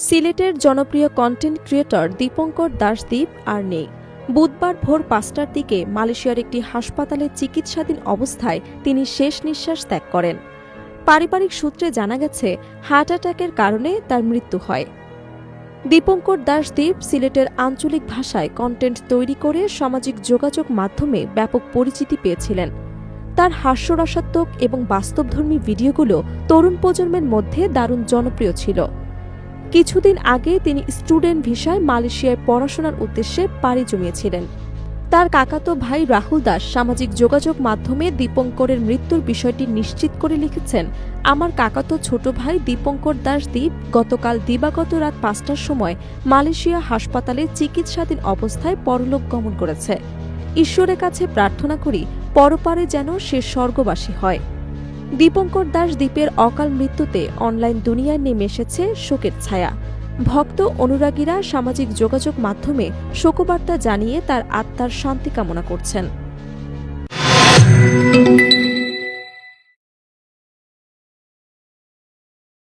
সিলেটের জনপ্রিয় content creator Dipankar দাশদীপ আর নেই। বুধবার ভোর ৫টার দিকে মালয়েশিয়ার একটি হাসপাতালে চিকিৎসাধীন অবস্থায় তিনি শেষ নিঃশ্বাস ত্যাগ করেন। পারিবারিক সূত্রে জানা গেছে, হার্ট অ্যাটাকের কারণে তার মৃত্যু হয়। দীপঙ্কর দাশদীপ সিলেটের আঞ্চলিক ভাষায় কন্টেন্ট তৈরি করে সামাজিক যোগাযোগ মাধ্যমে ব্যাপক পরিচিতি পেয়েছিলেন। তার হাস্যরসাত্মক এবং বাস্তবধর্মী ভিডিওগুলো তরুণ প্রজন্মের মধ্যে দারুণ জনপ্রিয় ছিল। কিছুদিন আগে তিনি স্টুডেন্ট ভিসায় মালয়েশিয়ায় পড়াশোনার উদ্দেশ্যে পাড়ি জমিয়েছিলেন। তার কাকাতো ভাই রাহুল দাস সামাজিক যোগাযোগ মাধ্যমে দীপঙ্করের মৃত্যুর বিষয়টি নিশ্চিত করে লিখেছেন, আমার কাকাতো ছোট ভাই দীপঙ্কর দাশদীপ গতকাল দিবাগত রাত ৫টার সময় মালয়েশিয়া হাসপাতালে চিকিৎসাধীন অবস্থায় পরলোক গমন করেছে। ঈশ্বরের কাছে প্রার্থনা করি পরপারে যেন সে স্বর্গবাসী হয়। দীপঙ্কর দাশদীপের অকাল মৃত্যুতে অনলাইন দুনিয়ায় নেমে এসেছে শোকের ছায়া। ভক্ত অনুরাগীরা সামাজিক যোগাযোগ মাধ্যমে শোকবার্তা জানিয়ে তার আত্মার শান্তি কামনা করছেন।